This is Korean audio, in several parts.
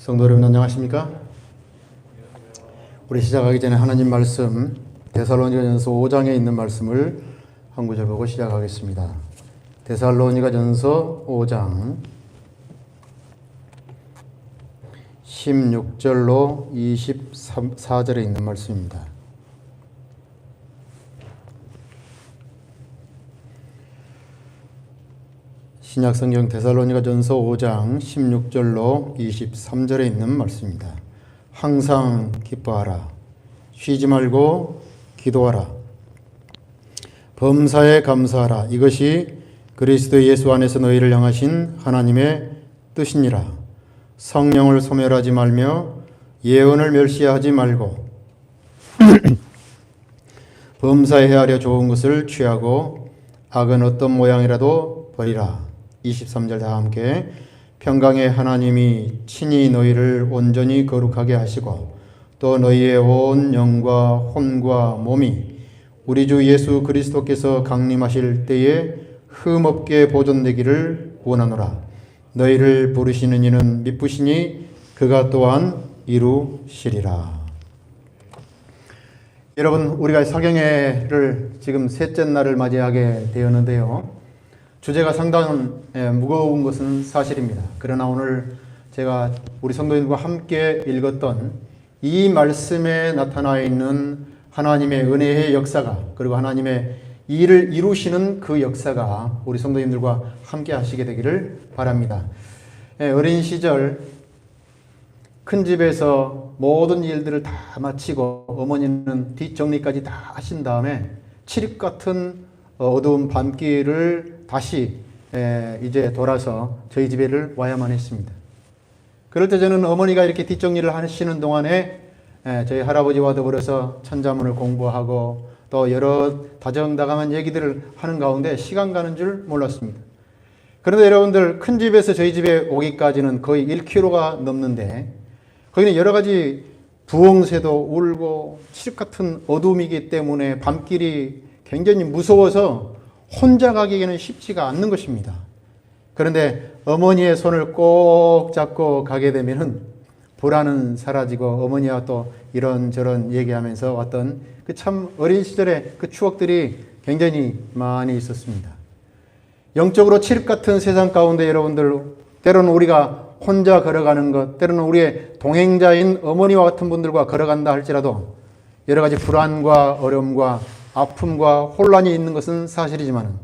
성도 여러분 안녕하십니까? 우리 시작하기 전에 하나님 말씀 데살로니가전서 5장에 있는 말씀을 한 구절 보고 시작하겠습니다. 데살로니가전서 5장 16절로 24절에 있는 말씀입니다. 신약성경 데살로니가전서 5장 16절로 23절에 있는 말씀입니다. 항상 기뻐하라. 쉬지 말고 기도하라. 범사에 감사하라. 이것이 그리스도 예수 안에서 너희를 향하신 하나님의 뜻이니라. 성령을 소멸하지 말며 예언을 멸시하지 말고 범사에 헤아려 좋은 것을 취하고 악은 어떤 모양이라도 버리라. 23절 다 함께. 평강의 하나님이 친히 너희를 온전히 거룩하게 하시고 또 너희의 온 영과 혼과 몸이 우리 주 예수 그리스도께서 강림하실 때에 흠없게 보존되기를 원하노라. 너희를 부르시는 이는 미쁘시니 그가 또한 이루시리라. 여러분, 우리가 사경회를 지금 셋째 날을 맞이하게 되었는데요. 주제가 상당히 무거운 것은 사실입니다. 그러나 오늘 제가 우리 성도님과 함께 읽었던 이 말씀에 나타나 있는 하나님의 은혜의 역사가, 그리고 하나님의 일을 이루시는 그 역사가 우리 성도님들과 함께 하시게 되기를 바랍니다. 어린 시절 큰 집에서 모든 일들을 다 마치고 어머니는 뒷정리까지 다 하신 다음에 칠흑 같은 어두운 밤길을 다시 이제 돌아서 저희 집에를 와야만 했습니다. 그럴 때 저는 어머니가 이렇게 뒷정리를 하시는 동안에 저희 할아버지와 더불어서 천자문을 공부하고 또 여러 다정다감한 얘기들을 하는 가운데 시간 가는 줄 몰랐습니다. 그런데 여러분들, 큰 집에서 저희 집에 오기까지는 거의 1km가 넘는데 거기는 여러 가지 부엉새도 울고 칠흑 같은 어둠이기 때문에 밤길이 굉장히 무서워서 혼자 가기에는 쉽지가 않는 것입니다. 그런데 어머니의 손을 꼭 잡고 가게 되면은 불안은 사라지고 어머니와 또 이런저런 얘기하면서 왔던 그 참 어린 시절의 그 추억들이 굉장히 많이 있었습니다. 영적으로 칠흑 같은 세상 가운데 여러분들, 때로는 우리가 혼자 걸어가는 것, 때로는 우리의 동행자인 어머니와 같은 분들과 걸어간다 할지라도 여러 가지 불안과 어려움과 아픔과 혼란이 있는 것은 사실이지만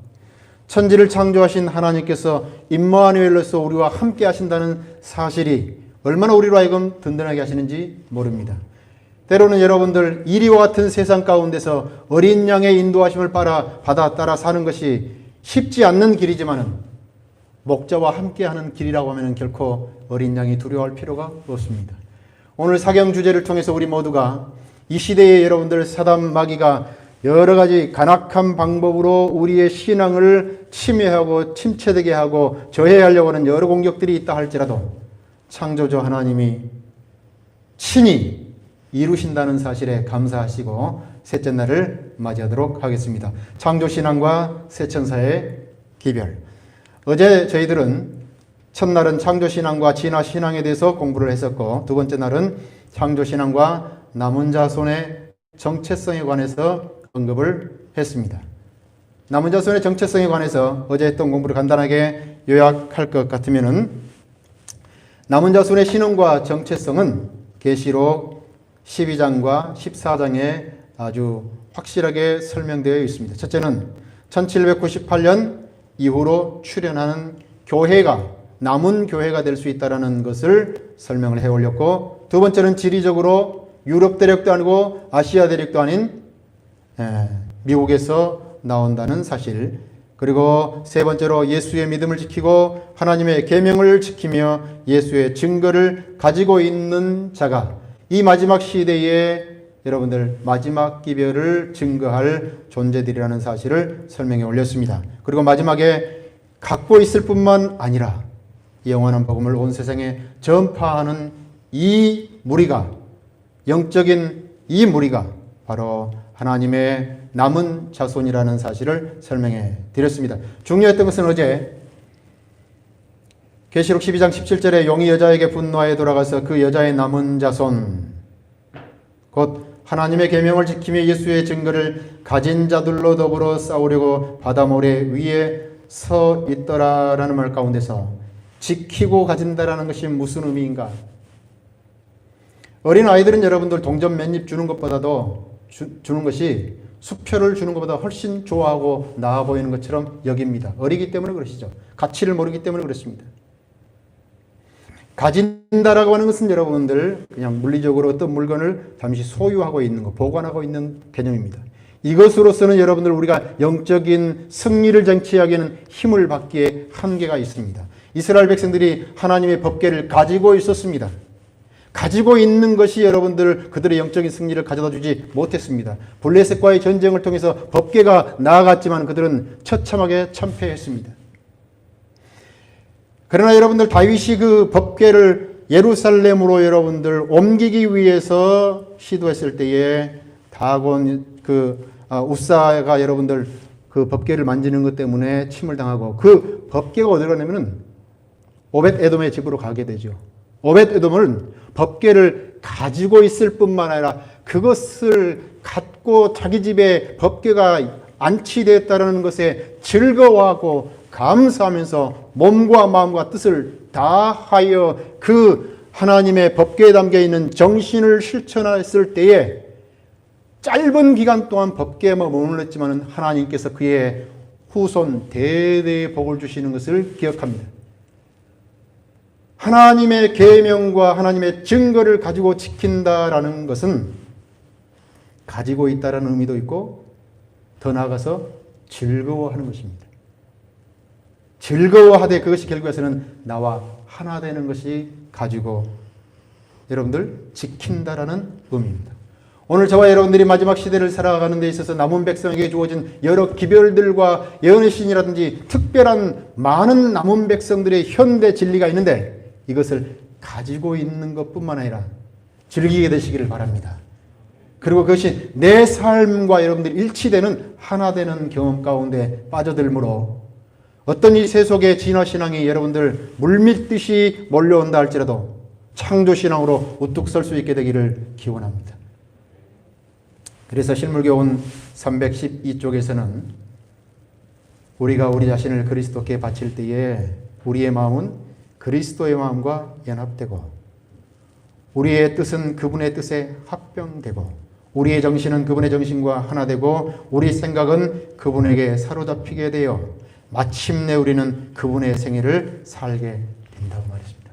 천지를 창조하신 하나님께서 임마누엘로서 우리와 함께 하신다는 사실이 얼마나 우리로 하여금 든든하게 하시는지 모릅니다. 때로는 여러분들, 이리와 같은 세상 가운데서 어린 양의 인도하심을 받아 따라 사는 것이 쉽지 않는 길이지만 목자와 함께하는 길이라고 하면 결코 어린 양이 두려워할 필요가 없습니다. 오늘 사경 주제를 통해서 우리 모두가 이 시대에 여러분들 사단 마귀가 여러 가지 간악한 방법으로 우리의 신앙을 침해하고 침체되게 하고 저해하려고 하는 여러 공격들이 있다 할지라도 창조주 하나님이 친히 이루신다는 사실에 감사하시고 셋째 날을 맞이하도록 하겠습니다. 창조신앙과 새천사의 기별. 어제 저희들은 첫날은 창조신앙과 진화신앙에 대해서 공부를 했었고, 두 번째 날은 창조신앙과 남은 자손의 정체성에 관해서 언급을 했습니다. 남은 자손의 정체성에 관해서 어제 했던 공부를 간단하게 요약할 것 같으면은, 남은 자손의 신원과 정체성은 계시록 12장과 14장에 아주 확실하게 설명되어 있습니다. 첫째는 1798년 이후로 출현하는 교회가 남은 교회가 될 수 있다는 것을 설명을 해 올렸고, 두 번째는 지리적으로 유럽 대륙도 아니고 아시아 대륙도 아닌 미국에서 나온다는 사실, 그리고 세 번째로 예수의 믿음을 지키고 하나님의 계명을 지키며 예수의 증거를 가지고 있는 자가 이 마지막 시대에 여러분들 마지막 기별을 증거할 존재들이라는 사실을 설명해 올렸습니다. 그리고 마지막에 갖고 있을 뿐만 아니라 영원한 복음을 온 세상에 전파하는 이 무리가, 영적인 이 무리가 바로 하나님의 남은 자손이라는 사실을 설명해 드렸습니다. 중요했던 것은 어제 계시록 12장 17절에 용이 여자에게 분노하여 돌아가서 그 여자의 남은 자손 곧 하나님의 계명을 지키며 예수의 증거를 가진 자들로 더불어 싸우려고 바다 모래 위에 서 있더라라는 말 가운데서 지키고 가진다라는 것이 무슨 의미인가? 어린 아이들은 여러분들 동전 몇 입 주는 것보다도 주는 것이 수표를 주는 것보다 훨씬 좋아하고 나아 보이는 것처럼 여깁니다. 어리기 때문에 그러시죠. 가치를 모르기 때문에 그렇습니다. 가진다라고 하는 것은 여러분들 그냥 물리적으로 어떤 물건을 잠시 소유하고 있는 것, 보관하고 있는 개념입니다. 이것으로서는 여러분들 우리가 영적인 승리를 쟁취하기에는 힘을 받기에 한계가 있습니다. 이스라엘 백성들이 하나님의 법궤를 가지고 있었습니다. 가지고 있는 것이 여러분들 그들의 영적인 승리를 가져다 주지 못했습니다. 블레셋과의 전쟁을 통해서 법궤가 나아갔지만 그들은 처참하게 참패했습니다. 그러나 여러분들 다윗이 그 법궤를 예루살렘으로 여러분들 옮기기 위해서 시도했을 때에 다곤 우사가 여러분들 그 법궤를 만지는 것 때문에 침을 당하고 그 법궤가 어디로 가냐면은 오벳 에돔의 집으로 가게 되죠. 오벳 에돔은 법궤를 가지고 있을 뿐만 아니라 그것을 갖고 자기 집에 법궤가 안치되었다는 것에 즐거워하고 감사하면서 몸과 마음과 뜻을 다하여 그 하나님의 법궤에 담겨 있는 정신을 실천했을 때에 짧은 기간 동안 법궤에만 머물렀지만 하나님께서 그의 후손 대대의 복을 주시는 것을 기억합니다. 하나님의 계명과 하나님의 증거를 가지고 지킨다라는 것은 가지고 있다라는 의미도 있고 더 나아가서 즐거워하는 것입니다. 즐거워하되 그것이 결국에서는 나와 하나 되는 것이 가지고 여러분들 지킨다라는 의미입니다. 오늘 저와 여러분들이 마지막 시대를 살아가는 데 있어서 남은 백성에게 주어진 여러 기별들과 예언의 신이라든지 특별한 많은 남은 백성들의 현대 진리가 있는데 이것을 가지고 있는 것뿐만 아니라 즐기게 되시기를 바랍니다. 그리고 그것이 내 삶과 여러분들 일치되는 하나 되는 경험 가운데 빠져들므로 어떤 이 세속의 진화신앙이 여러분들 물밀듯이 몰려온다 할지라도 창조신앙으로 우뚝 설 수 있게 되기를 기원합니다. 그래서 실물교훈 312쪽에서는 우리가 우리 자신을 그리스도께 바칠 때에 우리의 마음은 그리스도의 마음과 연합되고 우리의 뜻은 그분의 뜻에 합병되고 우리의 정신은 그분의 정신과 하나 되고 우리 생각은 그분에게 사로잡히게 되어 마침내 우리는 그분의 생애를 살게 된다고 말했습니다.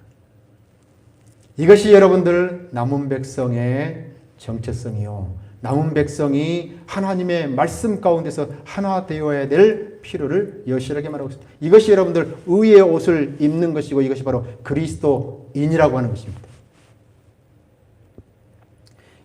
이것이 여러분들 남은 백성의 정체성이요. 남은 백성이 하나님의 말씀 가운데서 하나 되어야 될 필요를 여실하게 말하고 있습니다. 이것이 여러분들 의의 옷을 입는 것이고 이것이 바로 그리스도인이라고 하는 것입니다.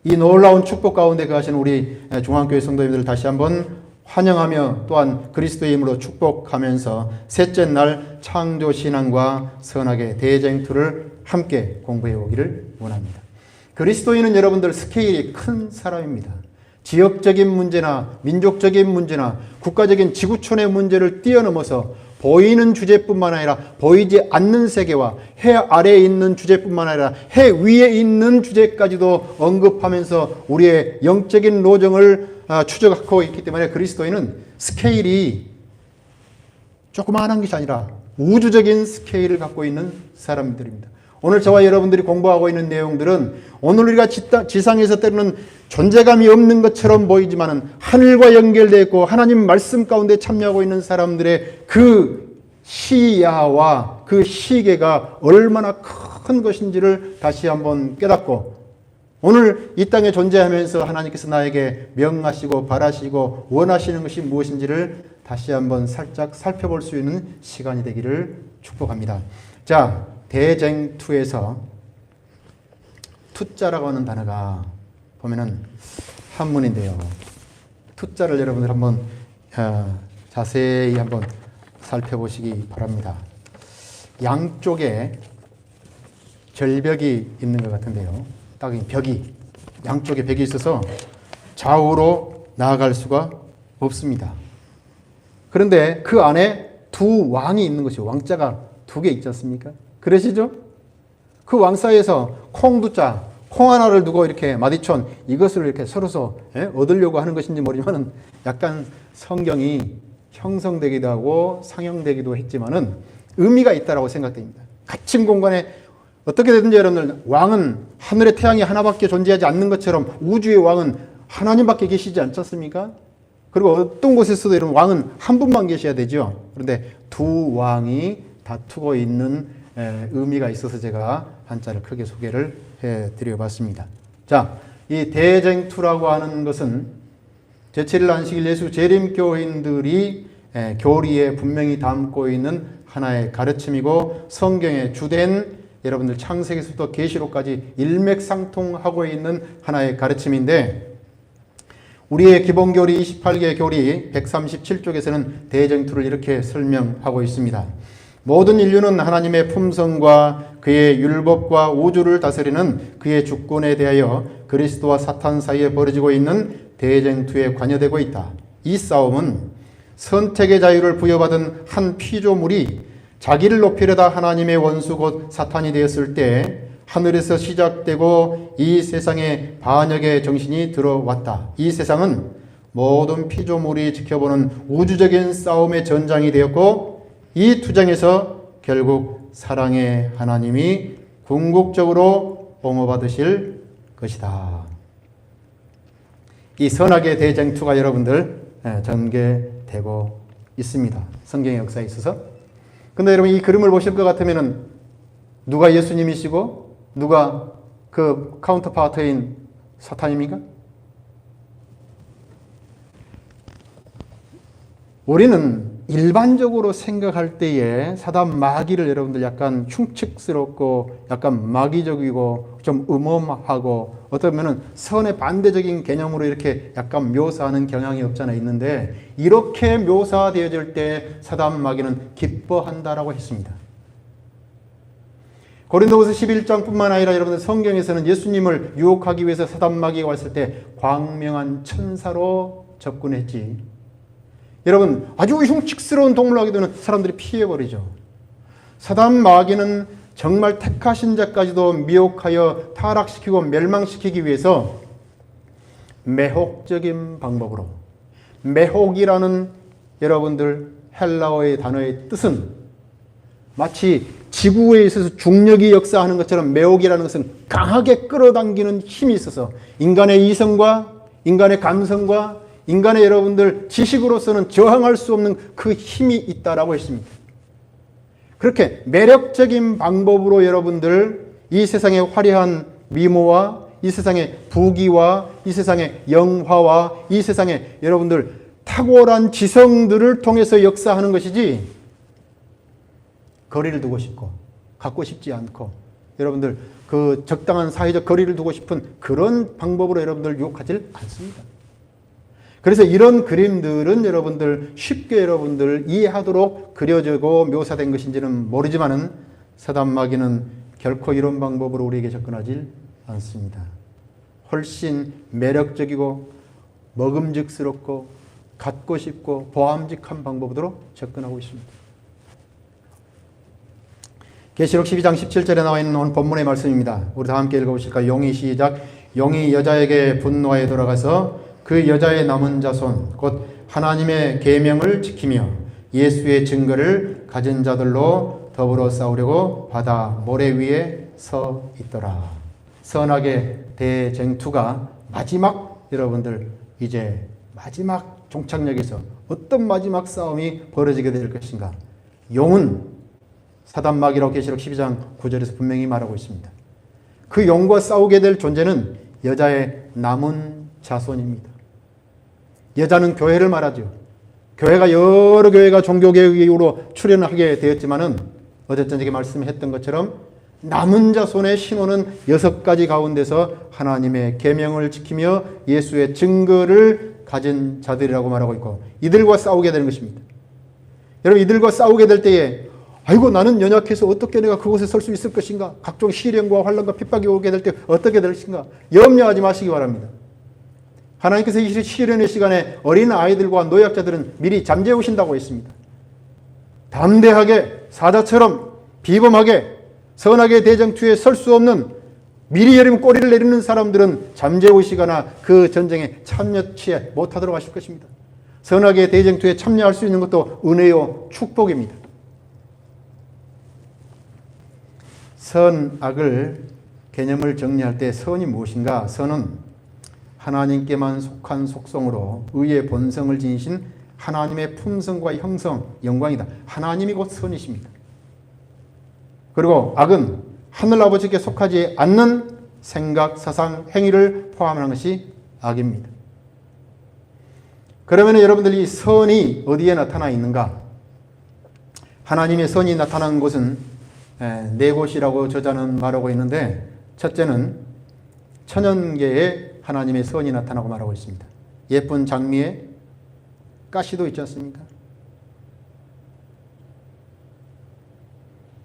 이 놀라운 축복 가운데 거하시는 우리 중앙교회 성도님들을 다시 한번 환영하며 또한 그리스도의 이름으로 축복하면서 셋째 날 창조신앙과 선악의 대쟁투를 함께 공부해 오기를 원합니다. 그리스도인은 여러분들 스케일이 큰 사람입니다. 지역적인 문제나 민족적인 문제나 국가적인 지구촌의 문제를 뛰어넘어서 보이는 주제뿐만 아니라 보이지 않는 세계와 해 아래에 있는 주제뿐만 아니라 해 위에 있는 주제까지도 언급하면서 우리의 영적인 로정을 추적하고 있기 때문에 그리스도인은 스케일이 조그마한 것이 아니라 우주적인 스케일을 갖고 있는 사람들입니다. 오늘 저와 여러분들이 공부하고 있는 내용들은 오늘 우리가 지상에서 때로는 존재감이 없는 것처럼 보이지만 하늘과 연결되어 있고 하나님 말씀 가운데 참여하고 있는 사람들의 그 시야와 그 시계가 얼마나 큰 것인지를 다시 한번 깨닫고 오늘 이 땅에 존재하면서 하나님께서 나에게 명하시고 바라시고 원하시는 것이 무엇인지를 다시 한번 살짝 살펴볼 수 있는 시간이 되기를 축복합니다. 자, 대쟁투에서 투자라고 하는 단어가 보면은 한문인데요. 투자를 여러분들 한번 자세히 한번 살펴보시기 바랍니다. 양쪽에 절벽이 있는 것 같은데요. 딱 벽이 양쪽에 벽이 있어서 좌우로 나아갈 수가 없습니다. 그런데 그 안에 두 왕이 있는 것이요. 왕자가 두 개 있지 않습니까? 그러시죠? 그 왕사에서 콩두자, 콩 하나를 두고 이렇게 마디촌 이것을 이렇게 서로서 얻으려고 하는 것인지 모르지만은 약간 성경이 형성되기도 하고 상영되기도 했지만은 의미가 있다라고 생각됩니다. 갇힌 공간에 어떻게 되든지 여러분들 왕은 하늘의 태양이 하나밖에 존재하지 않는 것처럼 우주의 왕은 하나님밖에 계시지 않습니까? 그리고 어떤 곳에서도 이런 왕은 한 분만 계셔야 되죠. 그런데 두 왕이 다투고 있는 의미가 있어서 제가 한자를 크게 소개를 해드려 봤습니다. 자, 이 대쟁투라고 하는 것은 제7일 안식일 예수 재림교인들이 교리에 분명히 담고 있는 하나의 가르침이고 성경의 주된 여러분들 창세기부터 계시록까지 일맥상통하고 있는 하나의 가르침인데 우리의 기본교리 28개 교리 137쪽에서는 대쟁투를 이렇게 설명하고 있습니다. 모든 인류는 하나님의 품성과 그의 율법과 우주를 다스리는 그의 주권에 대하여 그리스도와 사탄 사이에 벌어지고 있는 대쟁투에 관여되고 있다. 이 싸움은 선택의 자유를 부여받은 한 피조물이 자기를 높이려다 하나님의 원수 곧 사탄이 되었을 때 하늘에서 시작되고 이 세상에 반역의 정신이 들어왔다. 이 세상은 모든 피조물이 지켜보는 우주적인 싸움의 전장이 되었고 이 투쟁에서 결국 사랑의 하나님이 궁극적으로 옹호받으실 것이다. 이 선악의 대쟁투가 여러분들 전개되고 있습니다. 성경의 역사에 있어서. 근데 여러분 이 그림을 보실 것 같으면은 누가 예수님이시고 누가 그 카운터파트인 사탄입니까? 우리는 일반적으로 생각할 때에 사단 마귀를 여러분들 약간 흉측스럽고 약간 마귀적이고 좀 음험하고 어떻게 보면 선의 반대적인 개념으로 이렇게 약간 묘사하는 경향이 없잖아 있는데 이렇게 묘사되어질 때 사단 마귀는 기뻐한다라고 했습니다. 고린도후서 11장뿐만 아니라 여러분들 성경에서는 예수님을 유혹하기 위해서 사단 마귀가 왔을 때 광명한 천사로 접근했지. 여러분 아주 흉측스러운 동물을 하게 되면 사람들이 피해버리죠. 사단 마귀는 정말 택하신 자까지도 미혹하여 타락시키고 멸망시키기 위해서 매혹적인 방법으로 매혹이라는 여러분들 헬라어의 단어의 뜻은 마치 지구에 있어서 중력이 역사하는 것처럼 매혹이라는 것은 강하게 끌어당기는 힘이 있어서 인간의 이성과 인간의 감성과 인간의 여러분들 지식으로서는 저항할 수 없는 그 힘이 있다라고 했습니다. 그렇게 매력적인 방법으로 여러분들 이 세상의 화려한 미모와 이 세상의 부귀와 이 세상의 영화와 이 세상의 여러분들 탁월한 지성들을 통해서 역사하는 것이지 거리를 두고 싶고 갖고 싶지 않고 여러분들 그 적당한 사회적 거리를 두고 싶은 그런 방법으로 여러분들 유혹하지 않습니다. 그래서 이런 그림들은 여러분들 쉽게 여러분들 이해하도록 그려지고 묘사된 것인지는 모르지만은 사단 마귀는 결코 이런 방법으로 우리에게 접근하지 않습니다. 훨씬 매력적이고 먹음직스럽고 갖고 싶고 보암직한 방법으로 접근하고 있습니다. 계시록 12장 17절에 나와 있는 오늘 본문의 말씀입니다. 우리 다 함께 읽어보실까요? 용이 시작. 용이 여자에게 분노하여 돌아가서 그 여자의 남은 자손 곧 하나님의 계명을 지키며 예수의 증거를 가진 자들로 더불어 싸우려고 바다 모래 위에 서 있더라. 선악의 대쟁투가 마지막 여러분들 이제 마지막 종착역에서 어떤 마지막 싸움이 벌어지게 될 것인가. 용은 사단 마귀라고 계시록 12장 9절에서 분명히 말하고 있습니다. 그 용과 싸우게 될 존재는 여자의 남은 자손입니다. 여자는 교회를 말하죠. 교회가 여러 교회가 종교개혁 이후로 출현하게 되었지만은 어쨌든 제가 말씀했던 것처럼 남은 자손의 신호는 6가지 가운데서 하나님의 계명을 지키며 예수의 증거를 가진 자들이라고 말하고 있고 이들과 싸우게 되는 것입니다. 여러분 이들과 싸우게 될 때에 아이고 나는 연약해서 어떻게 내가 그곳에 설 수 있을 것인가 각종 시련과 환난과 핍박이 오게 될 때 어떻게 될 것인가 염려하지 마시기 바랍니다. 하나님께서 이 시련의 시간에 어린 아이들과 노약자들은 미리 잠재우신다고 했습니다. 담대하게 사자처럼 비범하게 선악의 대쟁투에 설 수 없는 미리 여름 꼬리를 내리는 사람들은 잠재우시거나 그 전쟁에 참여치 못하도록 하실 것입니다. 선악의 대쟁투에 참여할 수 있는 것도 은혜요 축복입니다. 선악을 개념을 정리할 때 선이 무엇인가? 선은 하나님께만 속한 속성으로 의의 본성을 지니신 하나님의 품성과 형성, 영광이다. 하나님이 곧 선이십니다. 그리고 악은 하늘아버지께 속하지 않는 생각, 사상, 행위를 포함하는 것이 악입니다. 그러면 여러분들이 선이 어디에 나타나 있는가? 하나님의 선이 나타나는 곳은 네 곳이라고 저자는 말하고 있는데, 첫째는 천연계에 하나님의 선이 나타나고 말하고 있습니다. 예쁜 장미에 가시도 있지 않습니까?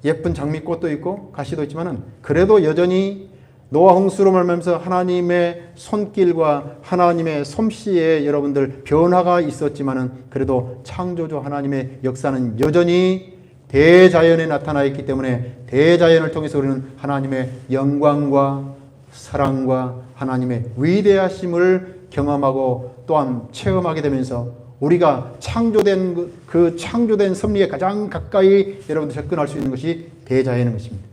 예쁜 장미꽃도 있고 가시도 있지만 그래도 여전히 노아 홍수로 말미암아서 하나님의 손길과 하나님의 솜씨에 여러분들 변화가 있었지만 그래도 창조주 하나님의 역사는 여전히 대자연에 나타나 있기 때문에 대자연을 통해서 우리는 하나님의 영광과 사랑과 하나님의 위대하심을 경험하고 또한 체험하게 되면서 우리가 창조된 그 창조된 섭리에 가장 가까이 여러분들 접근할 수 있는 것이 대자연인 것입니다.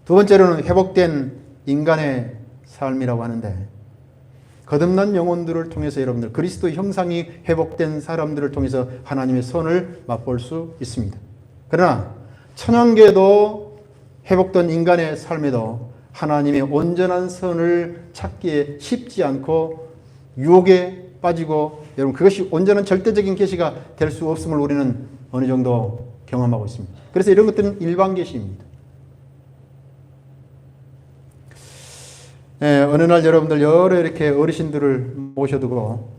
두 번째로는 회복된 인간의 삶이라고 하는데, 거듭난 영혼들을 통해서 여러분들 그리스도의 형상이 회복된 사람들을 통해서 하나님의 선을 맛볼 수 있습니다. 그러나 천연계도 회복된 인간의 삶에도 하나님의 온전한 선을 찾기에 쉽지 않고 유혹에 빠지고, 여러분 그것이 온전한 절대적인 계시가 될 수 없음을 우리는 어느 정도 경험하고 있습니다. 그래서 이런 것들은 일반 계시입니다. 어느 날 여러분들 여러 이렇게 어르신들을 모셔두고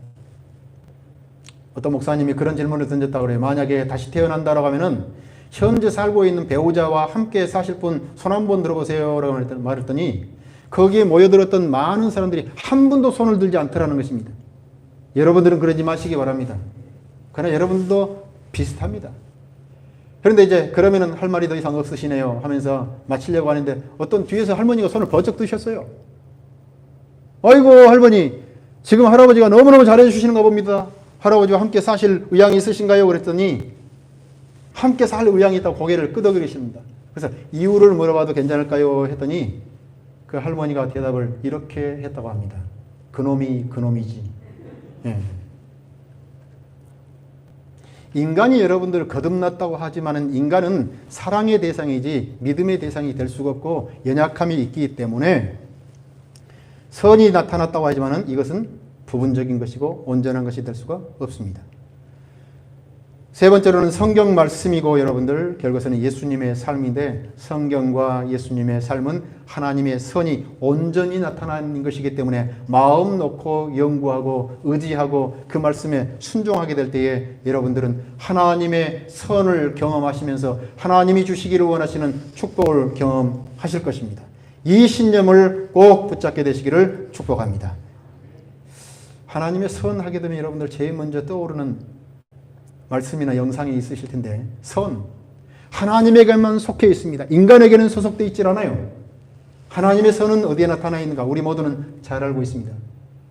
어떤 목사님이 그런 질문을 던졌다고 그래요. 만약에 다시 태어난다라고 하면은 현재 살고 있는 배우자와 함께 사실 분 손 한번 들어보세요 라고 말했더니 거기에 모여들었던 많은 사람들이 한 분도 손을 들지 않더라는 것입니다. 여러분들은 그러지 마시기 바랍니다. 그러나 여러분도 비슷합니다. 그런데 이제 그러면은 할 말이 더 이상 없으시네요 하면서 마치려고 하는데 어떤 뒤에서 할머니가 손을 번쩍 드셨어요. 아이고 할머니, 지금 할아버지가 너무너무 잘해 주시는가 봅니다. 할아버지와 함께 사실 의향이 있으신가요? 그랬더니 함께 살 의향이 있다고 고개를 끄덕이십니다. 그래서 이유를 물어봐도 괜찮을까요? 했더니 그 할머니가 대답을 이렇게 했다고 합니다. 그놈이 그놈이지. 예. 인간이 여러분들 거듭났다고 하지만 인간은 사랑의 대상이지 믿음의 대상이 될 수가 없고 연약함이 있기 때문에 선이 나타났다고 하지만 이것은 부분적인 것이고 온전한 것이 될 수가 없습니다. 세 번째로는 성경 말씀이고 여러분들 결국에는 예수님의 삶인데, 성경과 예수님의 삶은 하나님의 선이 온전히 나타나는 것이기 때문에 마음 놓고 연구하고 의지하고 그 말씀에 순종하게 될 때에 여러분들은 하나님의 선을 경험하시면서 하나님이 주시기를 원하시는 축복을 경험하실 것입니다. 이 신념을 꼭 붙잡게 되시기를 축복합니다. 하나님의 선 하게 되면 여러분들 제일 먼저 떠오르는 말씀이나 영상이 있으실 텐데, 선, 하나님에게만 속해 있습니다. 인간에게는 소속되어 있질 않아요. 하나님의 선은 어디에 나타나 있는가? 우리 모두는 잘 알고 있습니다.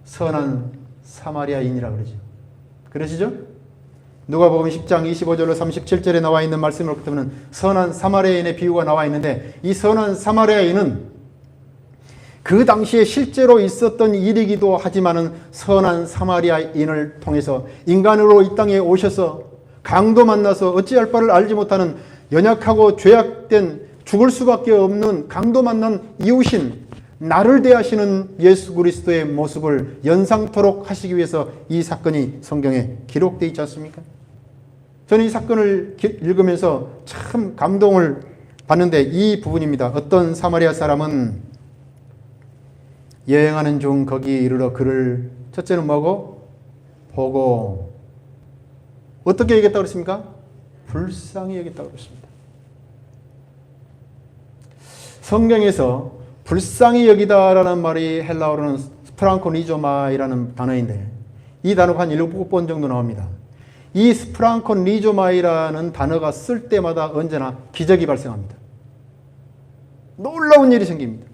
선한 사마리아인이라고 그러죠. 그러시죠? 누가복음 10장 25절로 37절에 나와 있는 말씀을 보면 선한 사마리아인의 비유가 나와 있는데, 이 선한 사마리아인은 그 당시에 실제로 있었던 일이기도 하지만은 선한 사마리아인을 통해서 인간으로 이 땅에 오셔서 강도 만나서 어찌할 바를 알지 못하는 연약하고 죄악된 죽을 수밖에 없는 강도 만난 이웃인 나를 대하시는 예수 그리스도의 모습을 연상토록 하시기 위해서 이 사건이 성경에 기록되어 있지 않습니까? 저는 이 사건을 읽으면서 참 감동을 받는데 이 부분입니다. 어떤 사마리아 사람은 여행하는 중 거기 이르러 그를 첫째는 뭐고? 보고 어떻게 여겼다고 그랬습니까? 불쌍히 여겼다고 그랬습니다. 성경에서 불쌍히 여기다라는 말이 헬라어로는 스프랑코니조마이라는 단어인데 이 단어가 한 7번 정도 나옵니다. 이 스프랑코니조마이라는 단어가 쓸 때마다 언제나 기적이 발생합니다. 놀라운 일이 생깁니다.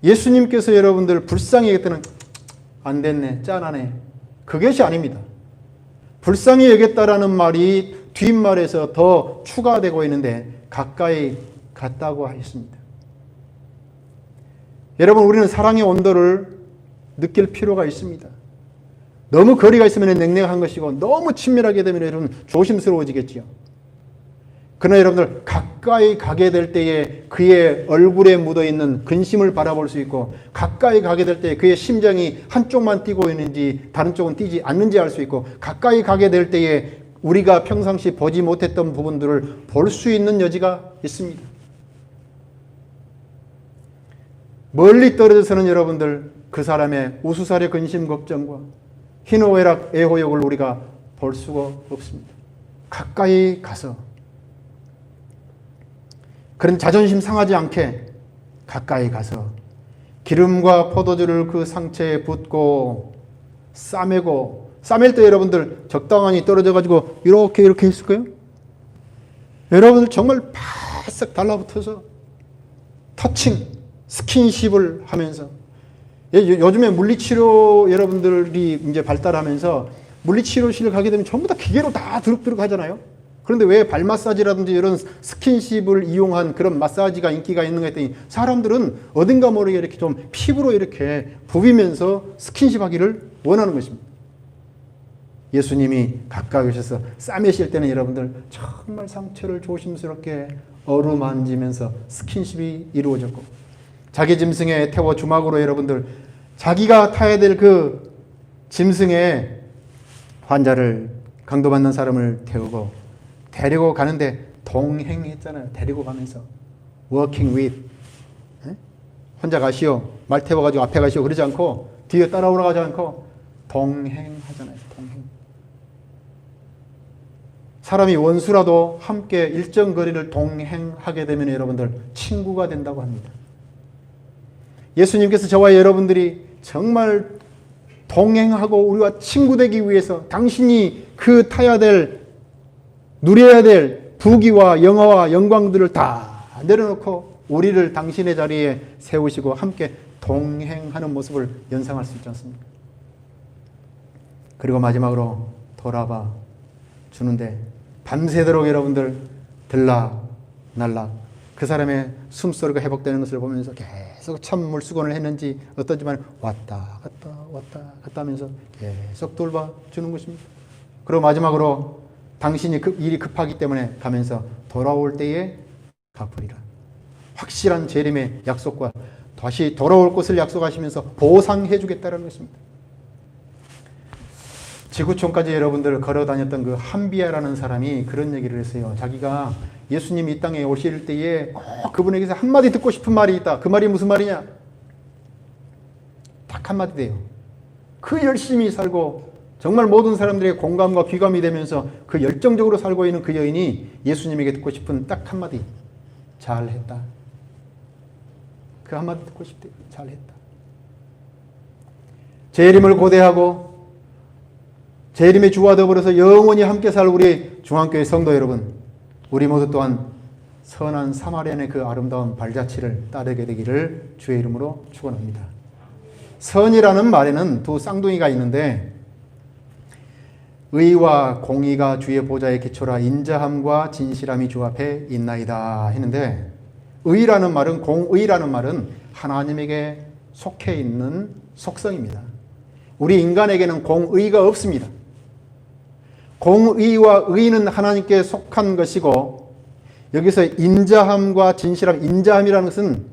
예수님께서 여러분들 불쌍히 여겼다는 안 됐네, 짠하네, 그것이 아닙니다. 불쌍히 여겼다라는 말이 뒷말에서 더 추가되고 있는데 가까이 갔다고 했습니다. 여러분, 우리는 사랑의 온도를 느낄 필요가 있습니다. 너무 거리가 있으면 냉랭한 것이고 너무 친밀하게 되면 여러분 조심스러워지겠지요. 그러나 여러분들 가까이 가게 될 때에 그의 얼굴에 묻어있는 근심을 바라볼 수 있고, 가까이 가게 될 때에 그의 심장이 한쪽만 뛰고 있는지 다른 쪽은 뛰지 않는지 알 수 있고, 가까이 가게 될 때에 우리가 평상시 보지 못했던 부분들을 볼 수 있는 여지가 있습니다. 멀리 떨어져서는 여러분들 그 사람의 우수살의 근심 걱정과 희노애락 애호욕을 우리가 볼 수가 없습니다. 가까이 가서 그런 자존심 상하지 않게 가까이 가서 기름과 포도주를 그 상처에 붓고 싸매고, 싸맬 때 여러분들 적당히 떨어져 가지고 이렇게 했을 거예요. 여러분들 정말 바싹 달라붙어서 터칭, 스킨십을 하면서, 요즘에 물리치료 여러분들이 이제 발달하면서 물리치료실 가게 되면 전부 다 기계로 다 드륵드륵 하잖아요. 그런데 왜 발 마사지라든지 이런 스킨십을 이용한 그런 마사지가 인기가 있는가 했더니, 사람들은 어딘가 모르게 이렇게 좀 피부로 이렇게 부비면서 스킨십 하기를 원하는 것입니다. 예수님이 가까이 오셔서 싸매실 때는 여러분들 정말 상처를 조심스럽게 어루만지면서 스킨십이 이루어졌고, 자기 짐승에 태워 주막으로 여러분들 자기가 타야 될 그 짐승에 환자를, 강도받는 사람을 태우고 데리고 가는데 동행했잖아요. 데리고 가면서 working with, 혼자 가시오, 말 태워가지고 앞에 가시오 그러지 않고, 뒤에 따라오라 가지 않고 동행하잖아요. 동행. 사람이 원수라도 함께 일정 거리를 동행하게 되면 여러분들 친구가 된다고 합니다. 예수님께서 저와 여러분들이 정말 동행하고 우리와 친구 되기 위해서 당신이 그 타야 될, 누려야 될 부귀와 영화와 영광들을 다 내려놓고 우리를 당신의 자리에 세우시고 함께 동행하는 모습을 연상할 수 있지 않습니까? 그리고 마지막으로 돌아봐 주는데 밤새도록 여러분들 들락날락 그 사람의 숨소리가 회복되는 것을 보면서 계속 참 물수건을 했는지 어떤지만 왔다 갔다 하면서 계속 돌봐 주는 것입니다. 그리고 마지막으로 당신이 일이 급하기 때문에 가면서 돌아올 때에 갚으리라. 확실한 재림의 약속과 다시 돌아올 것을 약속하시면서 보상해 주겠다는 것입니다. 지구촌까지 여러분들 걸어 다녔던 그 한비야라는 사람이 그런 얘기를 했어요. 자기가 예수님이 이 땅에 오실 때에 꼭 그분에게서 한마디 듣고 싶은 말이 있다. 그 말이 무슨 말이냐? 딱 한마디 돼요. 그 열심히 살고 정말 모든 사람들의 공감과 귀감이 되면서 그 열정적으로 살고 있는 그 여인이 예수님에게 듣고 싶은 딱 한마디. 잘했다. 그 한마디 듣고 싶대요. 잘했다. 재림을 고대하고 재림의 주와 더불어서 영원히 함께 살 우리 중앙교회 성도 여러분, 우리 모두 또한 선한 사마리아인의 그 아름다운 발자취를 따르게 되기를 주의 이름으로 축원합니다. 선이라는 말에는 두 쌍둥이가 있는데, 의와 공의가 주의 보좌의 기초라 인자함과 진실함이 주 앞에 있나이다 했는데, 의라는 말은, 공의라는 말은 하나님에게 속해 있는 속성입니다. 우리 인간에게는 공의가 없습니다. 공의와 의는 하나님께 속한 것이고, 여기서 인자함과 진실함, 인자함이라는 것은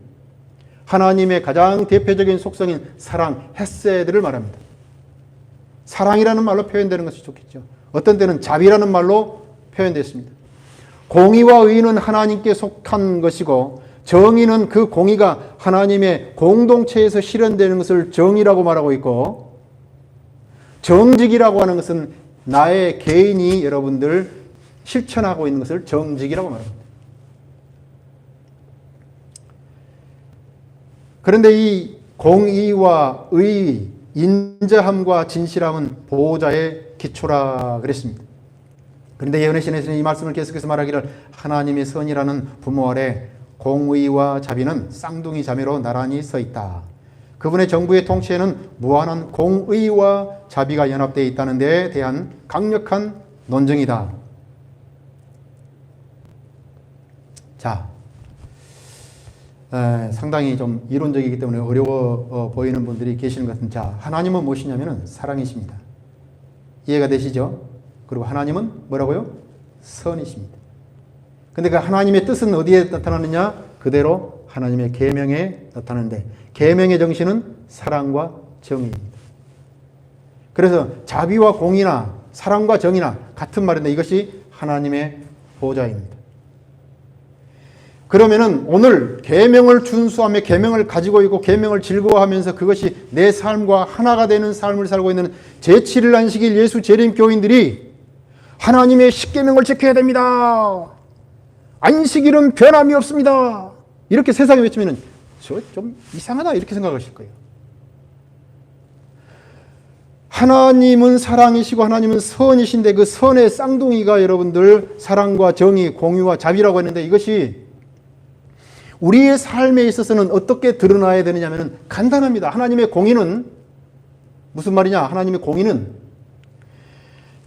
하나님의 가장 대표적인 속성인 사랑, 헤세드를 말합니다. 사랑이라는 말로 표현되는 것이 좋겠죠. 어떤 때는 자비라는 말로 표현됐습니다. 공의와 의는 하나님께 속한 것이고, 정의는 그 공의가 하나님의 공동체에서 실현되는 것을 정의라고 말하고 있고, 정직이라고 하는 것은 나의 개인이 여러분들 실천하고 있는 것을 정직이라고 말합니다. 그런데 이 공의와 의, 인자함과 진실함은 보호자의 기초라 그랬습니다. 그런데 예언의 신에서는 이 말씀을 계속해서 말하기를 하나님의 선이라는 부모 아래 공의와 자비는 쌍둥이 자매로 나란히 서 있다. 그분의 정부의 통치에는 무한한 공의와 자비가 연합되어 있다는 데에 대한 강력한 논증이다. 자, 상당히 좀 이론적이기 때문에 어려워 보이는 분들이 계시는 것 같은, 자, 하나님은 무엇이냐면 사랑이십니다. 이해가 되시죠? 그리고 하나님은 뭐라고요? 선이십니다. 근데 그 하나님의 뜻은 어디에 나타나느냐? 그대로 하나님의 계명에 나타나는데, 계명의 정신은 사랑과 정의입니다. 그래서 자비와 공의나 사랑과 정의나 같은 말인데 이것이 하나님의 보좌입니다. 그러면은 오늘 계명을 준수하며 계명을 가지고 있고 계명을 즐거워하면서 그것이 내 삶과 하나가 되는 삶을 살고 있는 제7일 안식일 예수 재림 교인들이 하나님의 십계명을 지켜야 됩니다. 안식일은 변함이 없습니다. 이렇게 세상에 외치면은 저 좀 이상하다 이렇게 생각하실 거예요. 하나님은 사랑이시고 하나님은 선이신데 그 선의 쌍둥이가 여러분들 사랑과 정의, 공의와 자비라고 했는데 이것이 우리의 삶에 있어서는 어떻게 드러나야 되느냐면 간단합니다. 하나님의 공의는 무슨 말이냐? 하나님의 공의는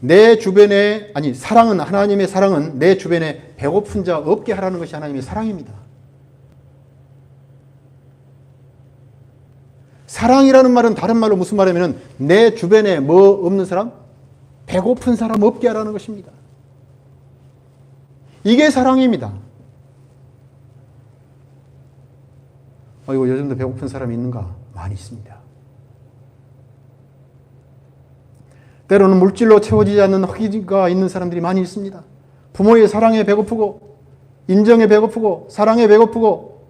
내 주변에, 아니 사랑은, 하나님의 사랑은 내 주변에 배고픈 자 없게 하라는 것이 하나님의 사랑입니다. 사랑이라는 말은 다른 말로 무슨 말이냐면 내 주변에 뭐 없는 사람? 배고픈 사람 없게 하라는 것입니다. 이게 사랑입니다. 이거 요즘도 배고픈 사람이 있는가? 많이 있습니다. 때로는 물질로 채워지지 않는 허기가 있는 사람들이 많이 있습니다. 부모의 사랑에 배고프고 인정에 배고프고 사랑에 배고프고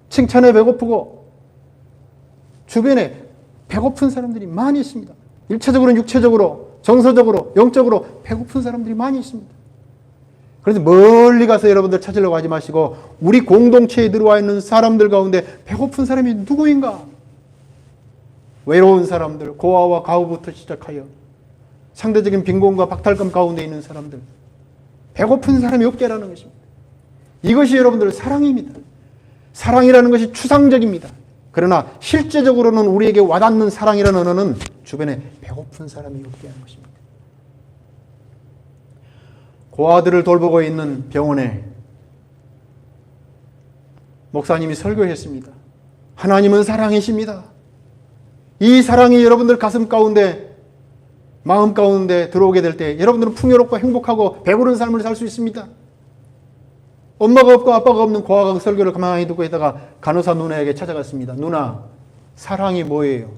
칭찬에 배고프고 주변에 배고픈 사람들이 많이 있습니다. 일체적으로는 육체적으로, 정서적으로, 영적으로 배고픈 사람들이 많이 있습니다. 그래서 멀리 가서 여러분들 찾으려고 하지 마시고 우리 공동체에 들어와 있는 사람들 가운데 배고픈 사람이 누구인가? 외로운 사람들, 고아와 가우부터 시작하여 상대적인 빈곤과 박탈감 가운데 있는 사람들, 배고픈 사람이 없게 하라는 것입니다. 이것이 여러분들 사랑입니다. 사랑이라는 것이 추상적입니다. 그러나 실제적으로는 우리에게 와닿는 사랑이라는 언어는 주변에 배고픈 사람이 없게 하는 것입니다. 고아들을 돌보고 있는 병원에 목사님이 설교했습니다. 하나님은 사랑이십니다. 이 사랑이 여러분들 가슴 가운데, 마음 가운데 들어오게 될 때 여러분들은 풍요롭고 행복하고 배부른 삶을 살 수 있습니다. 엄마가 없고 아빠가 없는 고아가 그 설교를 가만히 듣고 있다가 간호사 누나에게 찾아갔습니다. 누나, 사랑이 뭐예요?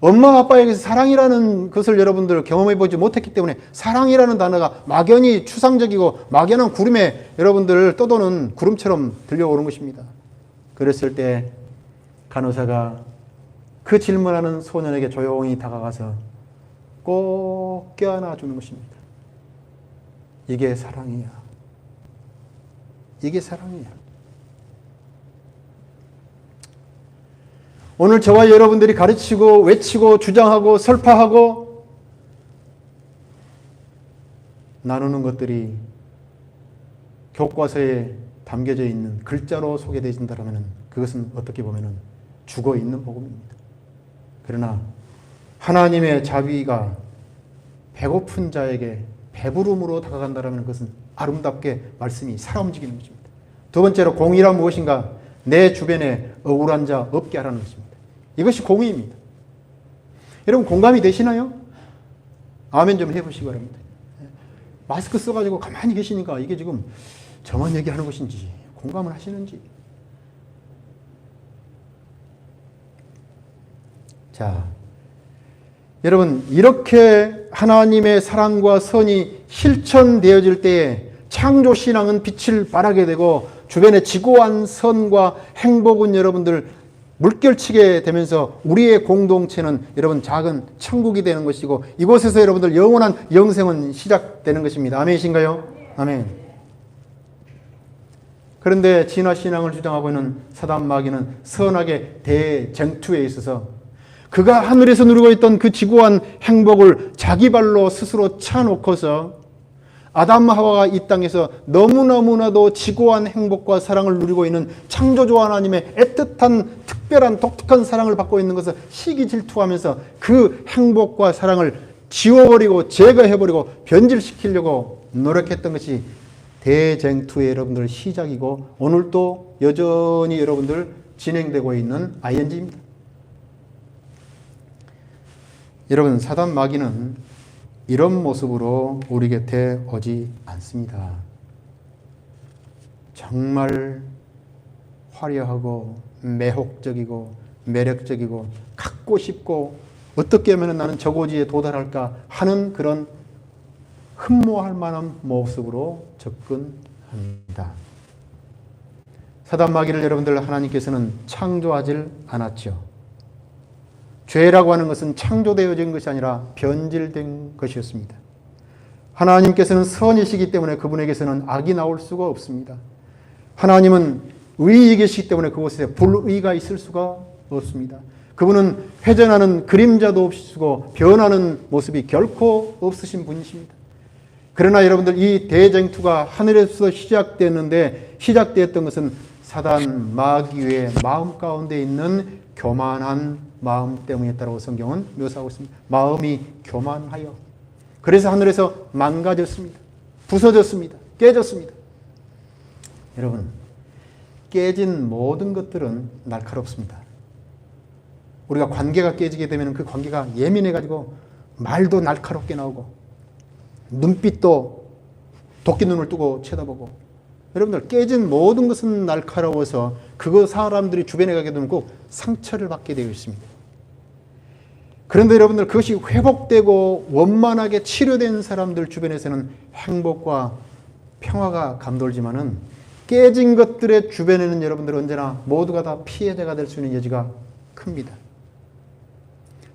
엄마 아빠에게서 사랑이라는 것을 여러분들 경험해 보지 못했기 때문에 사랑이라는 단어가 막연히 추상적이고 막연한 구름에 여러분들 떠도는 구름처럼 들려오는 것입니다. 그랬을 때 간호사가 그 질문하는 소년에게 조용히 다가가서 꼭 껴안아 주는 것입니다. 이게 사랑이야. 이게 사랑이야. 오늘 저와 여러분들이 가르치고 외치고 주장하고 설파하고 나누는 것들이 교과서에 담겨져 있는 글자로 소개되어진다면 그것은 어떻게 보면 죽어있는 복음입니다. 그러나 하나님의 자비가 배고픈 자에게 배부름으로 다가간다면 그것은 아름답게 말씀이 살아 움직이는 것입니다. 두 번째로 공의란 무엇인가? 내 주변에 억울한 자 없게 하라는 것입니다. 이것이 공의입니다. 여러분 공감이 되시나요? 아멘 좀 해보시기 바랍니다. 마스크 써가지고 가만히 계시니까 이게 지금 저만 얘기하는 것인지 공감을 하시는지. 자, 여러분 이렇게 하나님의 사랑과 선이 실천되어질 때에 창조신앙은 빛을 발하게 되고 주변의 지고한 선과 행복은 여러분들 물결치게 되면서 우리의 공동체는 여러분 작은 천국이 되는 것이고 이곳에서 여러분들 영원한 영생은 시작되는 것입니다. 아멘이신가요? 아멘. 그런데 진화신앙을 주장하고 있는 사단 마귀는 선악의 대쟁투에 있어서 그가 하늘에서 누리고 있던 그 지고한 행복을 자기 발로 스스로 차놓고서 아담 하와가 이 땅에서 너무너무나도 지고한 행복과 사랑을 누리고 있는 창조주 하나님의 애틋한 특별한 독특한 사랑을 받고 있는 것을 시기 질투하면서 그 행복과 사랑을 지워버리고 제거해버리고 변질시키려고 노력했던 것이 대쟁투의 여러분들 시작이고 오늘도 여전히 여러분들 진행되고 있는 ING입니다. 여러분, 사단 마귀는 이런 모습으로 우리 곁에 오지 않습니다. 정말 화려하고 매혹적이고 매력적이고 갖고 싶고 어떻게 하면 나는 저고지에 도달할까 하는 그런 흠모할 만한 모습으로 접근합니다. 사단 마귀를 여러분들 하나님께서는 창조하지 않았죠. 죄라고 하는 것은 창조되어진 것이 아니라 변질된 것이었습니다. 하나님께서는 선이시기 때문에 그분에게서는 악이 나올 수가 없습니다. 하나님은 의이시기 때문에 그곳에 불의가 있을 수가 없습니다. 그분은 회전하는 그림자도 없으시고 변하는 모습이 결코 없으신 분이십니다. 그러나 여러분들 이 대쟁투가 하늘에서 시작되었던 것은 사단 마귀의 마음 가운데 있는 교만한 마음 때문이었다고 성경은 묘사하고 있습니다. 마음이 교만하여 그래서 하늘에서 망가졌습니다. 부서졌습니다. 깨졌습니다. 여러분, 깨진 모든 것들은 날카롭습니다. 우리가 관계가 깨지게 되면 그 관계가 예민해가지고 말도 날카롭게 나오고 눈빛도 도끼 눈을 뜨고 쳐다보고 여러분들 깨진 모든 것은 날카로워서 그거 사람들이 주변에 가게 되면 꼭 상처를 받게 되어 있습니다. 그런데 여러분들 그것이 회복되고 원만하게 치료된 사람들 주변에서는 행복과 평화가 감돌지만은 깨진 것들의 주변에는 여러분들 언제나 모두가 다 피해자가 될 수 있는 여지가 큽니다.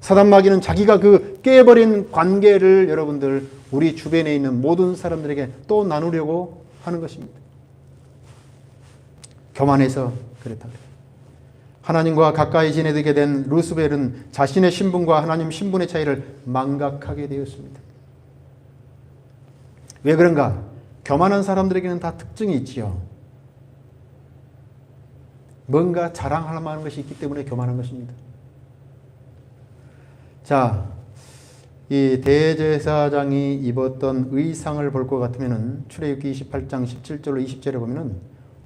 사단 마귀는 자기가 그 깨버린 관계를 여러분들 우리 주변에 있는 모든 사람들에게 또 나누려고 하는 것입니다. 교만해서 그렇다. 하나님과 가까이 지내게 된 루스벨은 자신의 신분과 하나님 신분의 차이를 망각하게 되었습니다. 왜 그런가? 교만한 사람들에게는 다 특징이 있지요. 뭔가 자랑할 만한 것이 있기 때문에 교만한 것입니다. 자, 이 대제사장이 입었던 의상을 볼 것 같으면 출애굽기 28장 17절로 20절에 보면은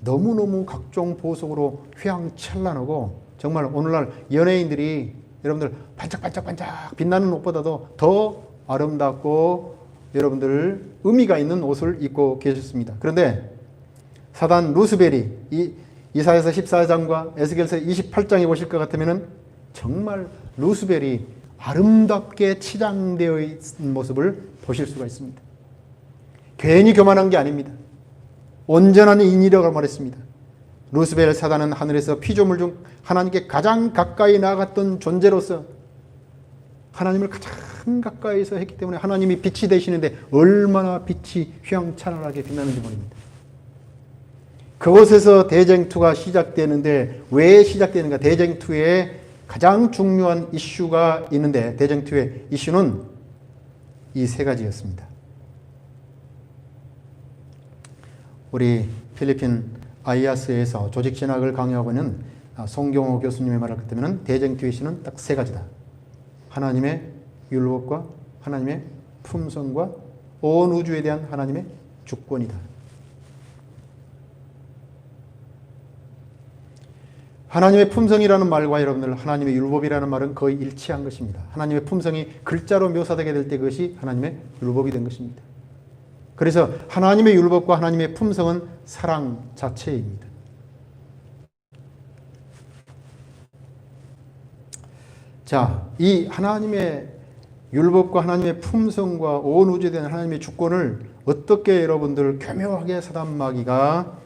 너무너무 각종 보석으로 휘황찬란하고 정말 오늘날 연예인들이 여러분들 반짝반짝반짝 빛나는 옷보다도 더 아름답고 여러분들 의미가 있는 옷을 입고 계셨습니다. 그런데 사단 루스벨이 이사야서 14장과 에스겔서 28장에 보실 것 같으면 정말 루스벨이 아름답게 치장되어 있는 모습을 보실 수가 있습니다. 괜히 교만한 게 아닙니다. 온전한 인이라고 말했습니다. 루스벨 사단은 하늘에서 피조물 중 하나님께 가장 가까이 나아갔던 존재로서 하나님을 가장 가까이서 했기 때문에 하나님이 빛이 되시는데 얼마나 빛이 휘황찬란하게 빛나는지 모릅니다. 그곳에서 대쟁투가 시작되는데 왜 시작되는가? 대쟁투에 가장 중요한 이슈가 있는데 대쟁투의 이슈는 이 세 가지였습니다. 우리 필리핀 아이아스에서 조직신학을 강의하고 있는 송경호 교수님의 말을 듣면 대쟁투의 이슈는 딱 세 가지다. 하나님의 율법과 하나님의 품성과 온 우주에 대한 하나님의 주권이다. 하나님의 품성이라는 말과 여러분들 하나님의 율법이라는 말은 거의 일치한 것입니다. 하나님의 품성이 글자로 묘사되게 될 때 그것이 하나님의 율법이 된 것입니다. 그래서 하나님의 율법과 하나님의 품성은 사랑 자체입니다. 자, 이 하나님의 율법과 하나님의 품성과 온 우주에 대한 하나님의 주권을 어떻게 여러분들 교묘하게 사단 마귀가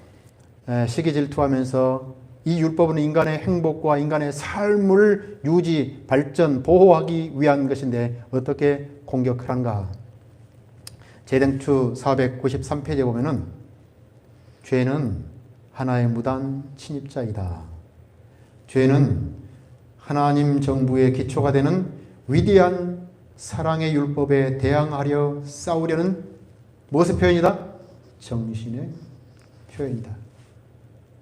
시기 질투하면서 이 율법은 인간의 행복과 인간의 삶을 유지, 발전, 보호하기 위한 것인데 어떻게 공격하는가? 대쟁투 493페이지에 보면은 죄는 하나의 무단 침입자이다. 죄는 하나님 정부의 기초가 되는 위대한 사랑의 율법에 대항하려 싸우려는 무엇의 표현이다? 정신의 표현이다.